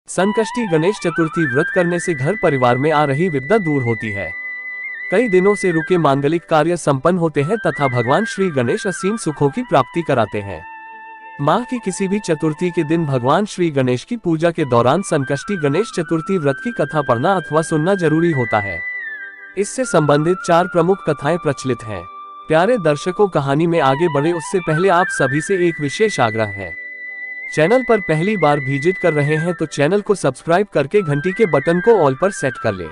संकष्टी गणेश चतुर्थी व्रत करने से घर परिवार में आ रही विपदा दूर होती है। कई दिनों से रुके मांगलिक कार्य संपन्न होते हैं तथा भगवान श्री गणेश असीम सुखों की प्राप्ति कराते हैं। माह की किसी भी चतुर्थी के दिन भगवान श्री गणेश की पूजा के दौरान संकष्टी गणेश चतुर्थी व्रत की कथा पढ़ना अथवा सुनना जरूरी होता है। इससे संबंधित 4 प्रमुख कथाएं प्रचलित हैं। प्यारे दर्शकों, कहानी में आगे बढ़े उससे पहले आप सभी से एक विशेष आग्रह है। चैनल पर पहली बार विजिट कर रहे हैं तो चैनल को सब्सक्राइब करके घंटी के बटन को ऑल पर सेट कर ले,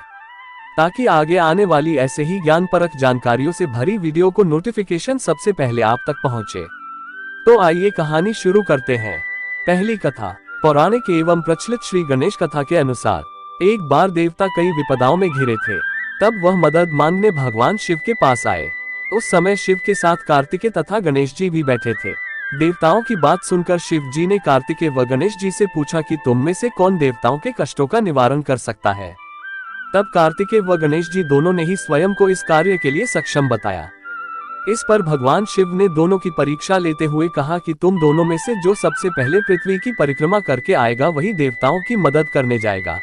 ताकि आगे आने वाली ऐसे ही ज्ञानपरक जानकारियों से भरी वीडियो को नोटिफिकेशन सबसे पहले आप तक पहुंचे। तो आइए कहानी शुरू करते हैं। पहली कथा। पौराणिक एवं प्रचलित श्री गणेश कथा के अनुसार एक बार देवता कई विपदाओं में घिरे थे। तब वह मदद मांगने भगवान शिव के पास आए। उस समय शिव के साथ कार्तिकेय तथा गणेश जी भी बैठे थे। देवताओं की बात सुनकर शिव जी ने कार्तिकेय व गणेश जी से पूछा कि तुम में से कौन देवताओं के कष्टों का निवारण कर सकता है। तब कार्तिकेय व गणेश जी दोनों ने ही स्वयं को इस कार्य के लिए सक्षम बताया। इस पर भगवान शिव ने दोनों की परीक्षा लेते हुए कहा कि तुम दोनों में से जो सबसे पहले पृथ्वी की परिक्रमा करके आएगा वही देवताओं की मदद करने जाएगा।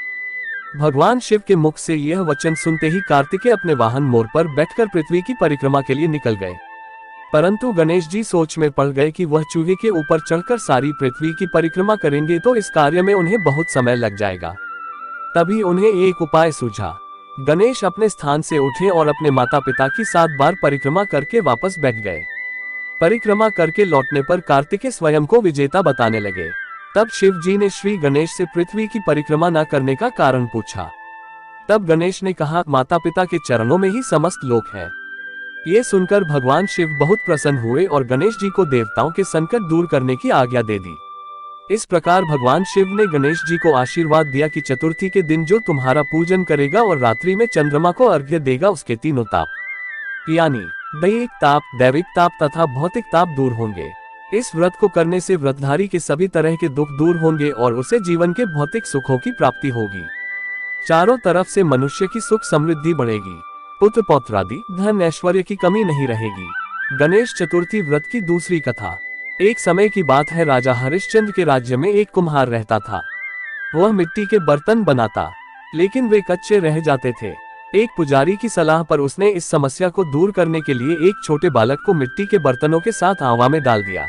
भगवान शिव के मुख से यह वचन सुनते ही कार्तिकेय अपने वाहन मोर पर बैठकर पृथ्वी की परिक्रमा के लिए निकल गए। परंतु गणेश जी सोच में पड़ गए कि वह चूहे के ऊपर चढ़कर सारी पृथ्वी की परिक्रमा करेंगे तो इस कार्य में उन्हें बहुत समय लग जाएगा। तभी उन्हें एक उपाय सूझा। गणेश अपने स्थान से उठे और अपने माता पिता की 7 बार परिक्रमा करके वापस बैठ गए। परिक्रमा करके लौटने पर कार्तिकेय स्वयं को विजेता बताने लगे। तब शिव जी ने श्री गणेश से पृथ्वी की परिक्रमा न करने का कारण पूछा। तब गणेश ने कहा, माता पिता के चरणों में ही समस्त लोक है। ये सुनकर भगवान शिव बहुत प्रसन्न हुए और गणेश जी को देवताओं के संकट दूर करने की आज्ञा दे दी। इस प्रकार भगवान शिव ने गणेश जी को आशीर्वाद दिया कि चतुर्थी के दिन जो तुम्हारा पूजन करेगा और रात्रि में चंद्रमा को अर्घ्य देगा उसके 3 ताप यानी दैहिक ताप, दैविक ताप तथा भौतिक ताप दूर होंगे। इस व्रत को करने से व्रतधारी के सभी तरह के दुख दूर होंगे और उसे जीवन के भौतिक सुखों की प्राप्ति होगी। चारों तरफ से मनुष्य की सुख समृद्धि बढ़ेगी। पुत्र पौत्रादि धन ऐश्वर्य की कमी नहीं रहेगी। गणेश चतुर्थी व्रत की दूसरी कथा। एक समय की बात है, राजा हरिश्चंद्र के राज्य में एक कुम्हार रहता था। वह मिट्टी के बर्तन बनाता, लेकिन वे कच्चे रह जाते थे। एक पुजारी की सलाह पर उसने इस समस्या को दूर करने के लिए एक छोटे बालक को मिट्टी के बर्तनों के साथ आवा में डाल दिया।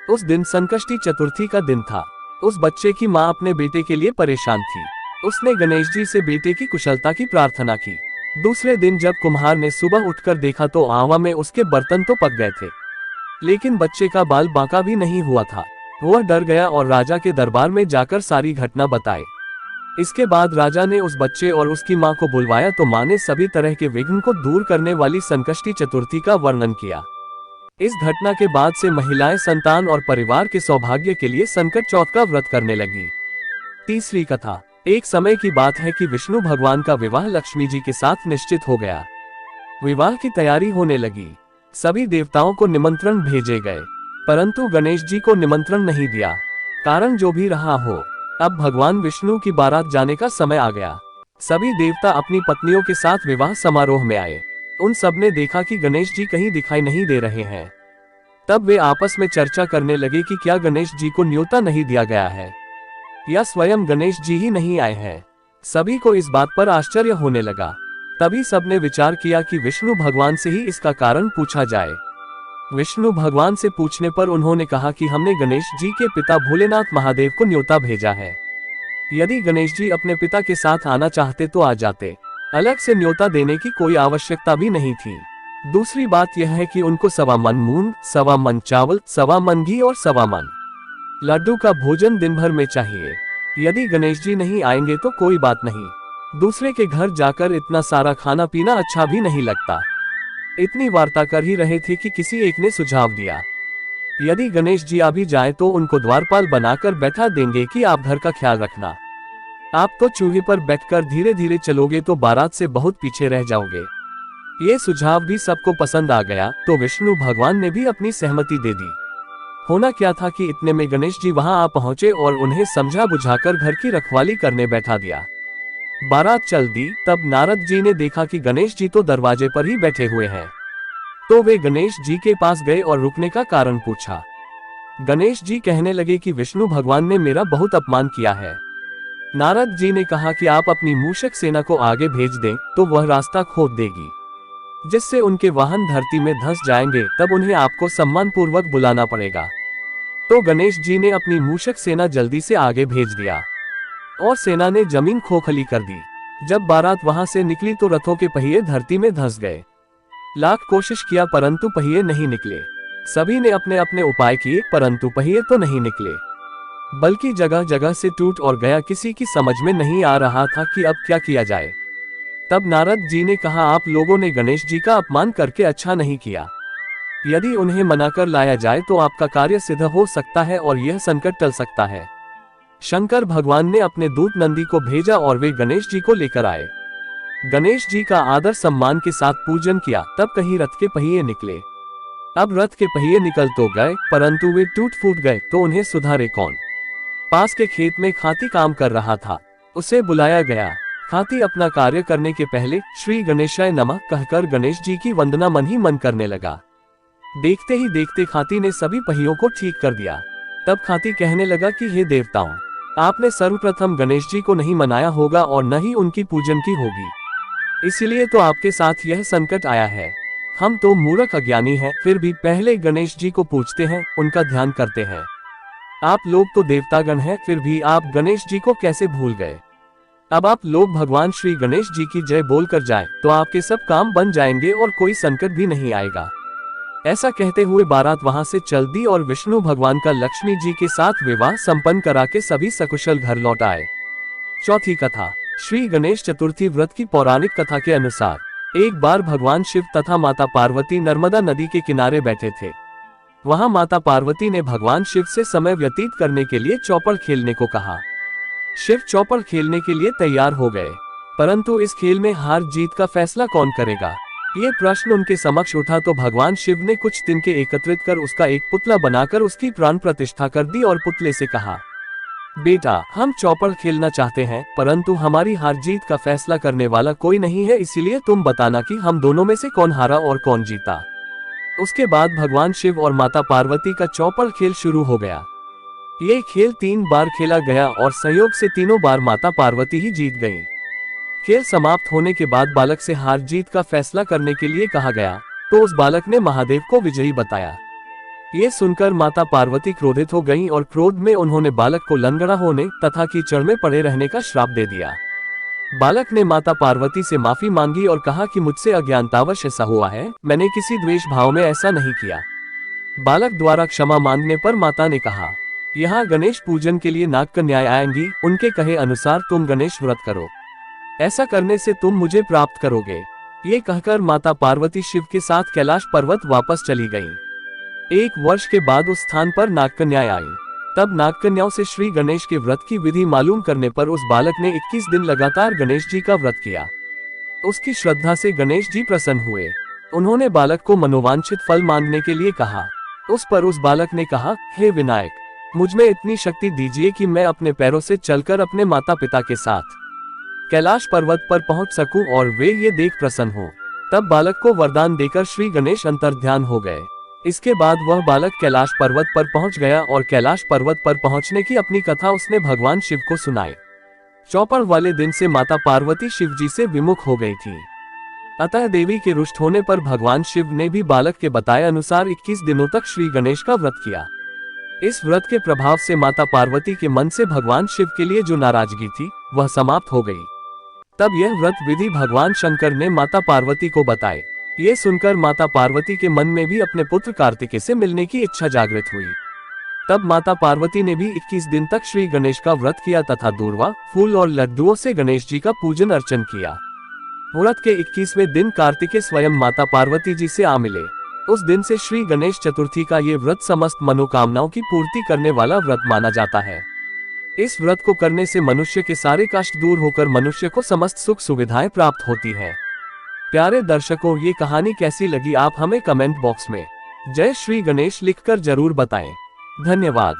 उस दिन संकष्टी चतुर्थी का दिन था। उस बच्चे की माँ अपने बेटे के लिए परेशान थी। उसने गणेश जी से बेटे की कुशलता की प्रार्थना की। दूसरे दिन जब कुम्हार ने सुबह उठकर देखा तो आवा में उसके बर्तन तो पक गए थे, लेकिन बच्चे का बाल बांका भी नहीं हुआ था। वह डर गया और राजा के दरबार में जाकर सारी घटना बताई। इसके बाद राजा ने उस बच्चे और उसकी मां को बुलवाया तो मां ने सभी तरह के विघ्न को दूर करने वाली संकष्टी चतुर्थी का वर्णन किया। इस घटना के बाद से महिलाएं संतान और परिवार के सौभाग्य के लिए संकट चौथ का व्रत करने लगी। तीसरी कथा। एक समय की बात है कि विष्णु भगवान का विवाह लक्ष्मी जी के साथ निश्चित हो गया। विवाह की तैयारी होने लगी। सभी देवताओं को निमंत्रण भेजे गए, परंतु गणेश जी को निमंत्रण नहीं दिया। कारण जो भी रहा हो, अब भगवान विष्णु की बारात जाने का समय आ गया। सभी देवता अपनी पत्नियों के साथ विवाह समारोह में आए। उन सब ने देखा कि गणेश जी कहीं दिखाई नहीं दे रहे हैं। तब वे आपस में चर्चा करने लगे कि क्या गणेश जी को न्योता नहीं दिया गया है या स्वयं गणेश जी ही नहीं आए हैं। सभी को इस बात पर आश्चर्य होने लगा। तभी सबने विचार किया कि विष्णु भगवान से ही इसका कारण पूछा जाए। विष्णु भगवान से पूछने पर उन्होंने कहा कि हमने गणेश जी के पिता भोलेनाथ महादेव को न्योता भेजा है। यदि गणेश जी अपने पिता के साथ आना चाहते तो आ जाते। अलग से न्योता देने की कोई आवश्यकता भी नहीं थी। दूसरी बात यह है कि उनको 1.25 मन मूंग, 1.25 मन चावल, 1.25 मन घी और 1.25 मन लड्डू का भोजन दिन भर में चाहिए। यदि गणेश जी नहीं आएंगे तो कोई बात नहीं, दूसरे के घर जाकर इतना सारा खाना पीना अच्छा भी नहीं लगता। इतनी वार्ता कर ही रहे थे कि किसी एक ने सुझाव दिया, यदि गणेश जी आ भी जाए तो उनको द्वारपाल बनाकर बैठा देंगे कि आप घर का ख्याल रखना। आप तो चूहे पर बैठकर धीरे धीरे चलोगे तो बारात से बहुत पीछे रह जाओगे। ये सुझाव भी सबको पसंद आ गया तो विष्णु भगवान ने भी अपनी सहमति दे दी। होना क्या था कि इतने में गणेश जी वहां आ पहुंचे और उन्हें समझा बुझाकर घर की रखवाली करने बैठा दिया। बारात चल दी। तब नारद जी ने देखा कि गणेश जी तो दरवाजे पर ही बैठे हुए हैं, तो वे गणेश जी के पास गए और रुकने का कारण पूछा। गणेश जी कहने लगे कि विष्णु भगवान ने मेरा बहुत अपमान किया है। नारद जी ने कहा कि आप अपनी मूषक सेना को आगे भेज दें तो वह रास्ता खोद देगी, जिससे उनके वाहन धरती में धंस जाएंगे। तब उन्हें आपको सम्मान पूर्वक बुलाना पड़ेगा। तो गणेश जी ने अपनी मूषक सेना जल्दी से आगे भेज दिया और सेना ने जमीन खोखली कर दी। जब बारात वहां से निकली तो रथों के पहिए धरती में धंस गए। लाख कोशिश किया परंतु पहिए नहीं निकले। सभी ने अपने अपने उपाय किए परंतु पहिए तो नहीं निकले, बल्कि जगह जगह से टूट और गया। किसी की समझ में नहीं आ रहा था कि अब क्या किया जाए। तब नारद जी ने कहा, आप लोगों ने गणेश जी का अपमान करके अच्छा नहीं किया। यदि उन्हें मनाकर लाया जाए तो आपका कार्य सिद्ध हो सकता है और यह संकट टल सकता है। शंकर भगवान ने अपने दूत नंदी को भेजा और वे गणेश जी को लेकर आए। गणेश जी का आदर सम्मान के साथ पूजन किया। तब कहीं रथ के पहिए निकले। अब रथ के पहिए निकल तो गए परंतु वे टूट फूट गए तो उन्हें सुधारे कौन। पास के खेत में खाती काम कर रहा था, उसे बुलाया गया। खाती अपना कार्य करने के पहले श्री गणेशाय नमः कहकर गणेश जी की वंदना मन ही मन करने लगा। देखते ही देखते खाती ने सभी पहियों को ठीक कर दिया। तब खाती कहने लगा कि हे देवताओं, आपने सर्वप्रथम गणेश जी को नहीं मनाया होगा और न ही उनकी पूजन की होगी, इसीलिए तो आपके साथ यह संकट आया है। हम तो मूर्ख अज्ञानी हैं, फिर भी पहले गणेश जी को पूजते हैं, उनका ध्यान करते हैं। आप लोग तो देवतागण हैं, फिर भी आप गणेश जी को कैसे भूल गए। अब आप लोग भगवान श्री गणेश जी की जय बोलकर जाएं, तो आपके सब काम बन जाएंगे और कोई संकट भी नहीं आएगा। ऐसा कहते हुए बारात वहां से चल दी और विष्णु भगवान का लक्ष्मी जी के साथ विवाह संपन्न करा के सभी सकुशल घर लौट आए। चौथी कथा। श्री गणेश चतुर्थी व्रत की पौराणिक कथा के अनुसार एक बार भगवान शिव तथा माता पार्वती नर्मदा नदी के किनारे बैठे थे। वहां माता पार्वती ने भगवान शिव से समय व्यतीत करने के लिए चौपड़ खेलने को कहा। शिव चौपड़ खेलने के लिए तैयार हो गए, परंतु इस खेल में हार जीत का फैसला कौन करेगा, ये प्रश्न उनके समक्ष उठा। तो भगवान शिव ने कुछ तिनके एकत्रित कर उसका एक पुतला बनाकर उसकी प्राण प्रतिष्ठा कर दी और पुतले से कहा, बेटा, हम चौपड़ खेलना चाहते हैं परंतु हमारी हार जीत का फैसला करने वाला कोई नहीं है, इसीलिए तुम बताना कि हम दोनों में से कौन हारा और कौन जीता। उसके बाद भगवान शिव और माता पार्वती का चौपड़ खेल शुरू हो गया। ये खेल 3 बार खेला गया और संयोग से तीनों बार माता पार्वती ही जीत गईं। खेल समाप्त होने के बाद बालक से हार जीत का फैसला करने के लिए कहा गया, तो उस बालक ने महादेव को विजयी बताया। ये सुनकर माता पार्वती क्रोधित हो गईं और क्रोध में उन्होंने बालक को लंगड़ा होने तथा कीचड़ में पड़े रहने का श्राप दे दिया। बालक ने माता पार्वती से माफी मांगी और कहा कि मुझसे अज्ञानतावश ऐसा हुआ है, मैंने किसी द्वेष भाव में ऐसा नहीं किया। बालक द्वारा क्षमा मांगने पर माता ने कहा, यहाँ गणेश पूजन के लिए नाग कन्याएं आएंगी, उनके कहे अनुसार तुम गणेश व्रत करो, ऐसा करने से तुम मुझे प्राप्त करोगे। ये कहकर माता पार्वती शिव के साथ कैलाश पर्वत वापस चली गईं। 1 वर्ष के बाद उस स्थान पर नागकन्याएं आईं। तब नागकन्याओं से श्री गणेश के व्रत की विधि मालूम करने पर उस बालक ने 21 दिन लगातार गणेश जी का व्रत किया। उसकी श्रद्धा से गणेश जी प्रसन्न हुए। उन्होंने बालक को मनोवांछित फल मांगने के लिए कहा। उस पर उस बालक ने कहा, हे विनायक, मुझ में इतनी शक्ति दीजिए कि मैं अपने पैरों से चलकर अपने माता पिता के साथ कैलाश पर्वत पर पहुंच सकूं और वे ये देख प्रसन्न हो। तब बालक को वरदान देकर श्री गणेश अंतर्ध्यान हो गए। इसके बाद वह बालक कैलाश पर्वत पर पहुंच गया और कैलाश पर्वत पर पहुंचने की अपनी कथा उसने भगवान शिव को सुनाई। चौपड़ वाले दिन से माता पार्वती शिव जी से विमुख हो गई थी। अतः देवी के रुष्ट होने पर भगवान शिव ने भी बालक के बताए अनुसार 21 दिनों तक श्री गणेश का व्रत किया। इस व्रत के प्रभाव से माता पार्वती के मन से भगवान शिव के लिए जो नाराजगी थी वह समाप्त हो गई। तब यह व्रत विधि भगवान शंकर ने माता पार्वती को बताए। ये सुनकर माता पार्वती के मन में भी अपने पुत्र कार्तिकेय से मिलने की इच्छा जागृत हुई। तब माता पार्वती ने भी 21 दिन तक श्री गणेश का व्रत किया तथा दूर्वा, फूल और लड्डुओं से गणेश जी का पूजन अर्चन किया। व्रत के 21वें दिन कार्तिकेय स्वयं माता पार्वती जी से आ मिले। उस दिन से श्री गणेश चतुर्थी का ये व्रत समस्त मनोकामनाओं की पूर्ति करने वाला व्रत माना जाता है। इस व्रत को करने से मनुष्य के सारे कष्ट दूर होकर मनुष्य को समस्त सुख सुविधाएं प्राप्त होती हैं। प्यारे दर्शकों, ये कहानी कैसी लगी आप हमें कमेंट बॉक्स में जय श्री गणेश लिखकर जरूर बताएं। धन्यवाद।